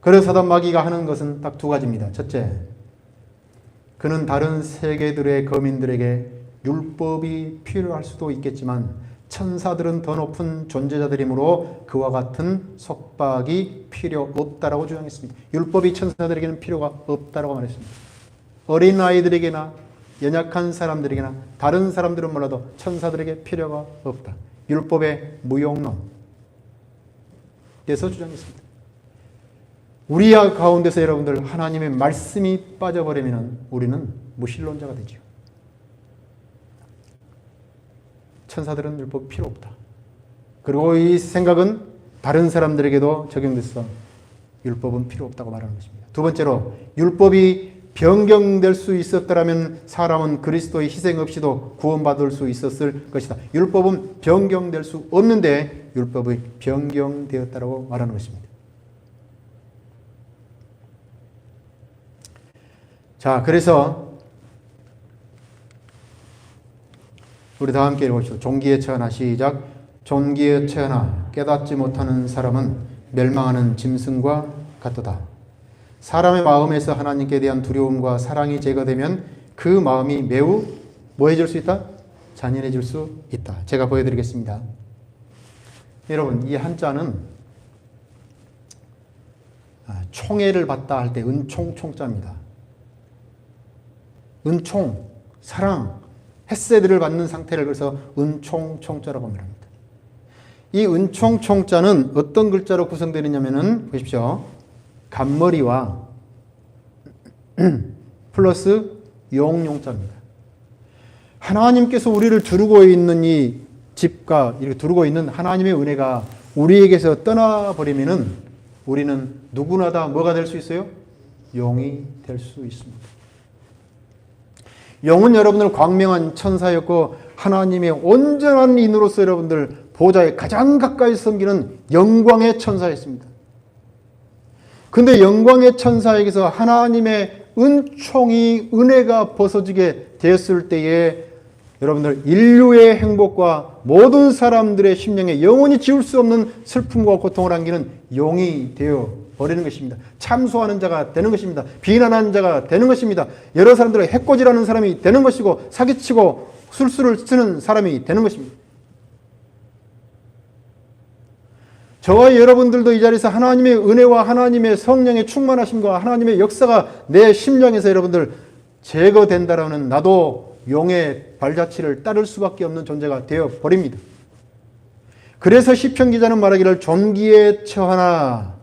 그래서 사단 마귀가 하는 것은 딱 두 가지입니다. 첫째, 그는 다른 세계들의 거민들에게 율법이 필요할 수도 있겠지만 천사들은 더 높은 존재자들이므로 그와 같은 속박이 필요 없다라고 주장했습니다. 율법이 천사들에게는 필요가 없다라고 말했습니다. 어린아이들에게나 연약한 사람들에게나 다른 사람들은 몰라도 천사들에게 필요가 없다. 율법의 무용론에서 주장했습니다. 우리 가운데서 여러분들 하나님의 말씀이 빠져버리면 우리는 무신론자가 되죠. 천사들은 율법 필요 없다. 그리고 이 생각은 다른 사람들에게도 적용돼서 율법은 필요 없다고 말하는 것입니다. 두 번째로 율법이 변경될 수 있었더라면 사람은 그리스도의 희생 없이도 구원받을 수 있었을 것이다. 율법은 변경될 수 없는데 율법이 변경되었다고 말하는 것입니다. 자, 그래서 우리 다 함께 읽어보시죠. 종기에 처하나 시작. 종기에 처하나 깨닫지 못하는 사람은 멸망하는 짐승과 같도다. 사람의 마음에서 하나님께 대한 두려움과 사랑이 제거되면 그 마음이 매우 뭐해질 수 있다? 잔인해질 수 있다. 제가 보여드리겠습니다. 여러분, 이 한자는 총애를 받다 할 때 은총 총자입니다. 은총, 사랑, 햇세들을 받는 상태를 그래서 은총 총자라고 말합니다. 이 은총 총자는 어떤 글자로 구성되느냐면은 보십시오. 간머리와 플러스 용용자입니다. 하나님께서 우리를 두르고 있는 이 집과 이렇게 두르고 있는 하나님의 은혜가 우리에게서 떠나버리면은 우리는 누구나 다 뭐가 될 수 있어요? 용이 될 수 있습니다. 용은 여러분들 광명한 천사였고 하나님의 온전한 인으로서 여러분들 보좌에 가장 가까이 섬기는 영광의 천사였습니다. 근데 영광의 천사에게서 하나님의 은총이 은혜가 벗어지게 되었을 때에 여러분들 인류의 행복과 모든 사람들의 심령에 영원히 지울 수 없는 슬픔과 고통을 안기는 용이 되어 버리는 것입니다. 참소하는 자가 되는 것입니다. 비난하는 자가 되는 것입니다. 여러 사람들을 해코지라는 사람이 되는 것이고 사기치고 술수를 쓰는 사람이 되는 것입니다. 저와 여러분들도 이 자리에서 하나님의 은혜와 하나님의 성령의 충만하심과 하나님의 역사가 내 심령에서 여러분들 제거된다라는 나도 용의 발자취를 따를 수밖에 없는 존재가 되어버립니다. 그래서 시편 기자는 말하기를 존귀에 처하나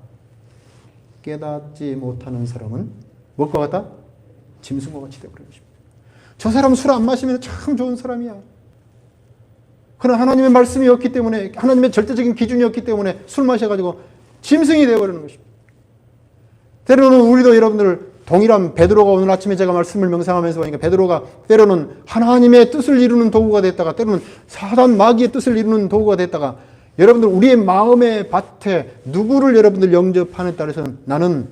깨닫지 못하는 사람은 무엇과 같다? 짐승과 같이 되어버리는 것입니다. 저 사람은 술 안 마시면 참 좋은 사람이야. 그러나 하나님의 말씀이 없기 때문에 하나님의 절대적인 기준이 없기 때문에 술 마셔가지고 짐승이 되어버리는 것입니다. 때로는 우리도 여러분들 동일한 베드로가 오늘 아침에 제가 말씀을 명상하면서 보니까 베드로가 때로는 하나님의 뜻을 이루는 도구가 됐다가 때로는 사단 마귀의 뜻을 이루는 도구가 됐다가 여러분들 우리의 마음의 밭에 누구를 여러분들 영접하느냐에 따라서는 나는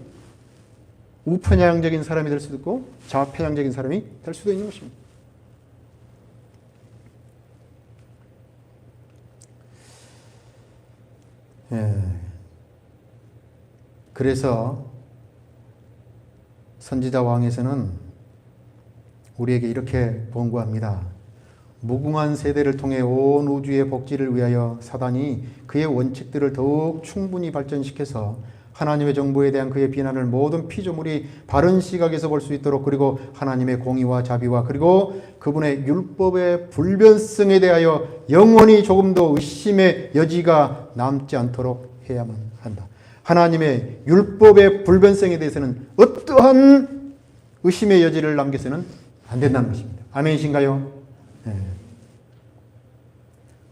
우편향적인 사람이 될 수도 있고 좌편향적인 사람이 될 수도 있는 것입니다. 그래서 선지자 왕에서는 우리에게 이렇게 권고합니다. 무궁한 세대를 통해 온 우주의 복지를 위하여 사단이 그의 원칙들을 더욱 충분히 발전시켜서 하나님의 정보에 대한 그의 비난을 모든 피조물이 바른 시각에서 볼 수 있도록 그리고 하나님의 공의와 자비와 그리고 그분의 율법의 불변성에 대하여 영원히 조금도 의심의 여지가 남지 않도록 해야만 한다. 하나님의 율법의 불변성에 대해서는 어떠한 의심의 여지를 남겨서는 안 된다는 것입니다. 아멘이신가요? 네.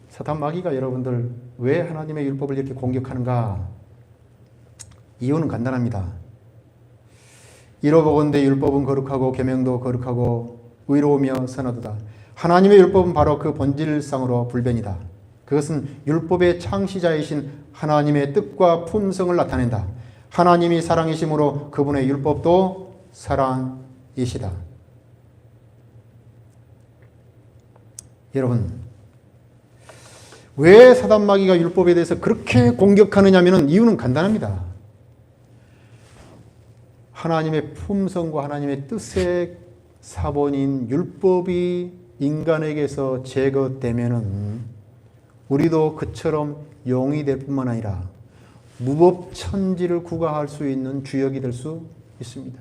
사탄 마귀가 여러분들 왜 하나님의 율법을 이렇게 공격하는가? 이유는 간단합니다. 이로보건대 율법은 거룩하고 계명도 거룩하고 의로우며 선하도다. 하나님의 율법은 바로 그 본질상으로 불변이다. 그것은 율법의 창시자이신 하나님의 뜻과 품성을 나타낸다. 하나님이 사랑이시므로 그분의 율법도 사랑이시다. 여러분, 왜 사단 마귀가 율법에 대해서 그렇게 공격하느냐 하면 이유는 간단합니다. 하나님의 품성과 하나님의 뜻의 사본인 율법이 인간에게서 제거되면은 우리도 그처럼 용이 될 뿐만 아니라 무법천지를 구가할 수 있는 주역이 될 수 있습니다.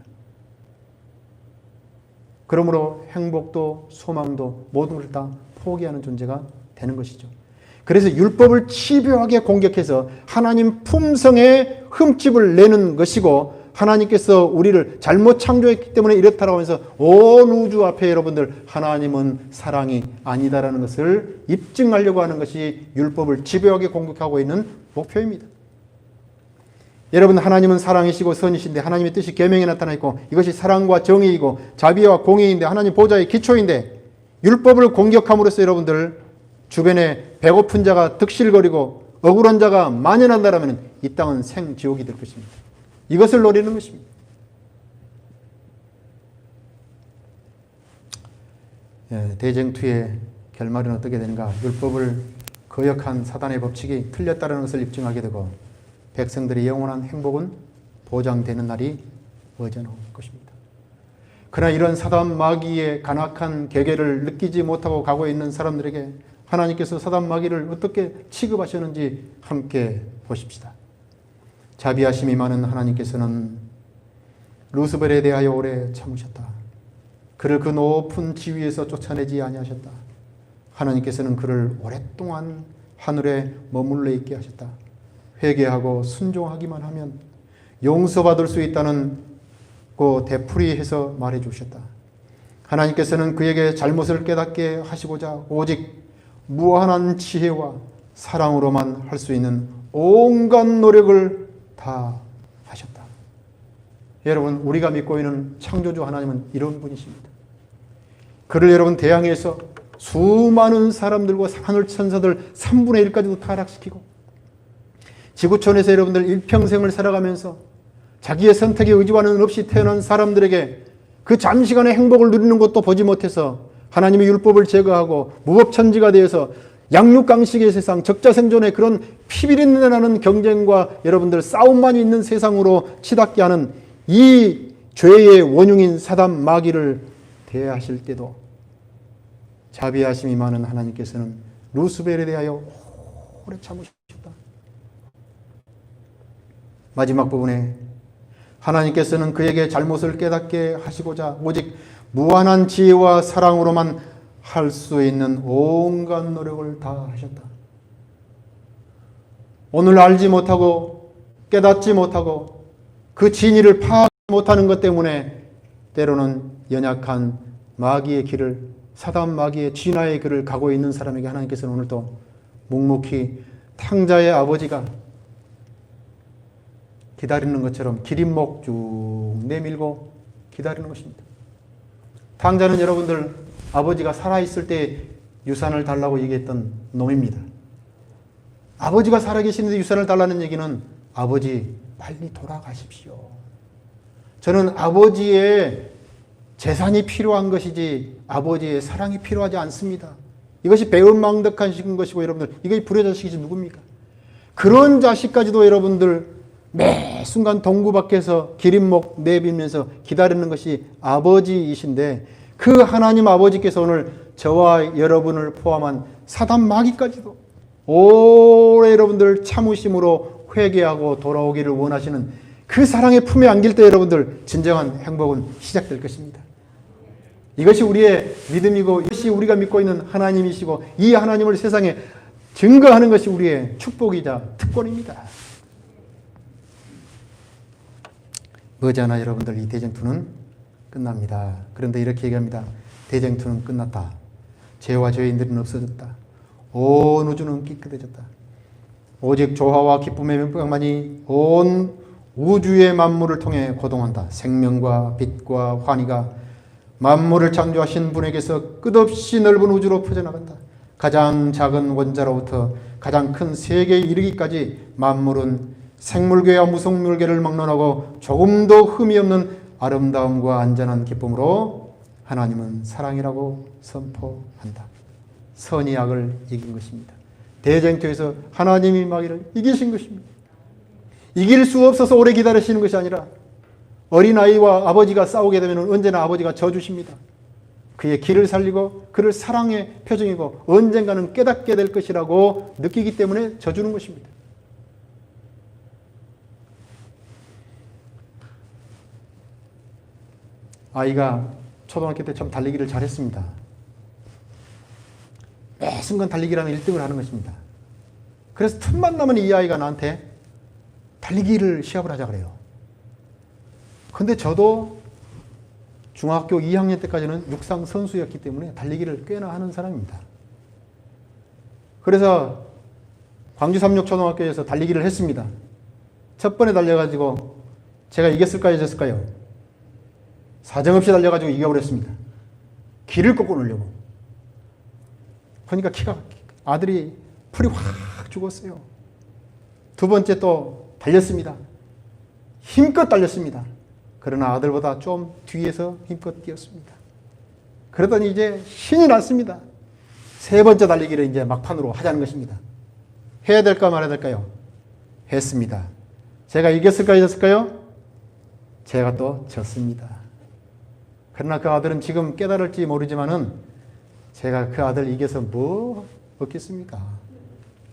그러므로 행복도 소망도 모든 것을 다 포기하는 존재가 되는 것이죠. 그래서 율법을 집요하게 공격해서 하나님 품성에 흠집을 내는 것이고, 하나님께서 우리를 잘못 창조했기 때문에 이렇다라고 하면서 온 우주 앞에 여러분들 하나님은 사랑이 아니다라는 것을 입증하려고 하는 것이 율법을 집요하게 공격하고 있는 목표입니다. 여러분, 하나님은 사랑이시고 선이신데 하나님의 뜻이 계명에 나타나 있고 이것이 사랑과 정의이고 자비와 공의인데 하나님 보좌의 기초인데, 율법을 공격함으로써 여러분들 주변에 배고픈 자가 득실거리고 억울한 자가 만연한다라면 이 땅은 생지옥이 될 것입니다. 이것을 노리는 것입니다. 대쟁투의 결말은 어떻게 되는가? 율법을 거역한 사단의 법칙이 틀렸다는 것을 입증하게 되고 백성들의 영원한 행복은 보장되는 날이 머지않을 것입니다. 그러나 이런 사단 마귀의 간악한 계계를 느끼지 못하고 가고 있는 사람들에게 하나님께서 사단 마귀를 어떻게 취급하셨는지 함께 보십시다. 자비하심이 많은 하나님께서는 루스벨에 대하여 오래 참으셨다. 그를 그 높은 지위에서 쫓아내지 아니하셨다. 하나님께서는 그를 오랫동안 하늘에 머물러 있게 하셨다. 회개하고 순종하기만 하면 용서받을 수 있다는 그 되풀이해서 말해 주셨다. 하나님께서는 그에게 잘못을 깨닫게 하시고자 오직 무한한 지혜와 사랑으로만 할 수 있는 온갖 노력을 다 하셨다. 여러분, 우리가 믿고 있는 창조주 하나님은 이런 분이십니다. 그를 여러분 대항해서 수많은 사람들과 하늘 천사들 3분의 1까지도 타락시키고 지구촌에서 여러분들 일평생을 살아가면서 자기의 선택에 의지와는 없이 태어난 사람들에게 그 잠시간의 행복을 누리는 것도 보지 못해서 하나님의 율법을 제거하고 무법천지가 되어서 양육강식의 세상, 적자생존의 그런 피비린내 나는 경쟁과 여러분들 싸움만 있는 세상으로 치닫게 하는 이 죄의 원흉인 사단 마귀를 대하실 때도 자비하심이 많은 하나님께서는 루스벨에 대하여 오래 참으셨다. 마지막 부분에 하나님께서는 그에게 잘못을 깨닫게 하시고자 오직 무한한 지혜와 사랑으로만 할 수 있는 온갖 노력을 다 하셨다. 오늘 알지 못하고 깨닫지 못하고 그 진리를 파악하지 못하는 것 때문에 때로는 연약한 마귀의 길을, 사단 마귀의 진화의 길을 가고 있는 사람에게 하나님께서는 오늘도 묵묵히 탕자의 아버지가 기다리는 것처럼 기린목 쭉 내밀고 기다리는 것입니다. 탕자는 여러분들 아버지가 살아있을 때 유산을 달라고 얘기했던 놈입니다. 아버지가 살아계시는데 유산을 달라는 얘기는 아버지 빨리 돌아가십시오. 저는 아버지의 재산이 필요한 것이지 아버지의 사랑이 필요하지 않습니다. 이것이 배은망덕한 것이고 여러분들 이게 불효자식이지 누굽니까? 그런 자식까지도 여러분들 매 순간 동구 밖에서 기린목 내밀면서 기다리는 것이 아버지이신데 그 하나님 아버지께서 오늘 저와 여러분을 포함한 사단 마귀까지도 오래 여러분들 참으심으로 회개하고 돌아오기를 원하시는 그 사랑의 품에 안길 때 여러분들 진정한 행복은 시작될 것입니다. 이것이 우리의 믿음이고 이것이 우리가 믿고 있는 하나님이시고 이 하나님을 세상에 증거하는 것이 우리의 축복이자 특권입니다. 머지않아 여러분들 이 대쟁투는 끝납니다. 그런데 이렇게 얘기합니다. 대쟁투는 끝났다. 죄와 죄인들은 없어졌다. 온 우주는 깨끗해졌다. 오직 조화와 기쁨의 명령만이 온 우주의 만물을 통해 고동한다. 생명과 빛과 환희가 만물을 창조하신 분에게서 끝없이 넓은 우주로 퍼져나간다. 가장 작은 원자로부터 가장 큰 세계에 이르기까지 만물은 생물계와 무생물계를 막론하고 조금도 흠이 없는 아름다움과 안전한 기쁨으로 하나님은 사랑이라고 선포한다. 선이 악을 이긴 것입니다. 대쟁투에서 하나님이 마귀를 이기신 것입니다. 이길 수 없어서 오래 기다리시는 것이 아니라 어린아이와 아버지가 싸우게 되면 언제나 아버지가 져주십니다. 그의 길을 살리고 그를 사랑의 표정이고 언젠가는 깨닫게 될 것이라고 느끼기 때문에 져주는 것입니다. 아이가 초등학교 때 참 달리기를 잘했습니다. 매 순간 달리기라면 1등을 하는 것입니다. 그래서 틈만 나면 이 아이가 나한테 달리기를 시합을 하자 그래요. 근데 저도 중학교 2학년 때까지는 육상 선수였기 때문에 달리기를 꽤나 하는 사람입니다. 그래서 광주 삼육초등학교에서 달리기를 했습니다. 첫 번에 달려가지고 제가 이겼을까요, 졌을까요? 사정없이 달려가지고 이겨버렸습니다. 길을 꺾고 놀려고. 보니까 아들이 풀이 확 죽었어요. 두 번째 또 달렸습니다. 힘껏 달렸습니다. 그러나 아들보다 좀 뒤에서 힘껏 뛰었습니다. 그러더니 이제 신이 났습니다. 세 번째 달리기를 이제 막판으로 하자는 것입니다. 해야 될까 말아야 될까요? 했습니다. 제가 이겼을까요, 졌을까요? 제가 또 졌습니다. 그러나 그 아들은 지금 깨달을지 모르지만은 제가 그 아들 이겨서 뭐 얻겠습니까?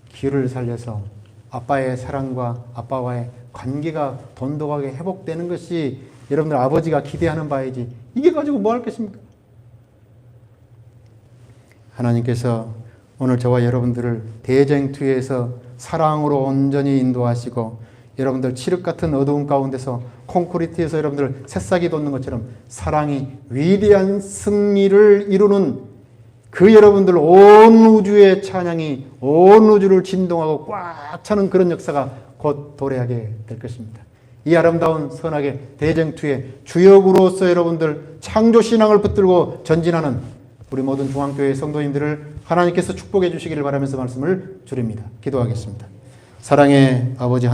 길을 살려서 아빠의 사랑과 아빠와의 관계가 돈독하게 회복되는 것이 여러분들 아버지가 기대하는 바이지 이게 가지고 뭐 할 것입니까? 하나님께서 오늘 저와 여러분들을 대쟁투에서 사랑으로 온전히 인도하시고 여러분들 칠흑 같은 어두운 가운데서 콘크리트에서 여러분들 새싹이 돋는 것처럼 사랑이 위대한 승리를 이루는 그 여러분들 온 우주의 찬양이 온 우주를 진동하고 꽉 차는 그런 역사가 곧 도래하게 될 것입니다. 이 아름다운 선악의 대쟁투의 주역으로서 여러분들 창조신앙을 붙들고 전진하는 우리 모든 중앙교회 성도님들을 하나님께서 축복해 주시기를 바라면서 말씀을 드립니다. 기도하겠습니다. 사랑의 아버지 하나님,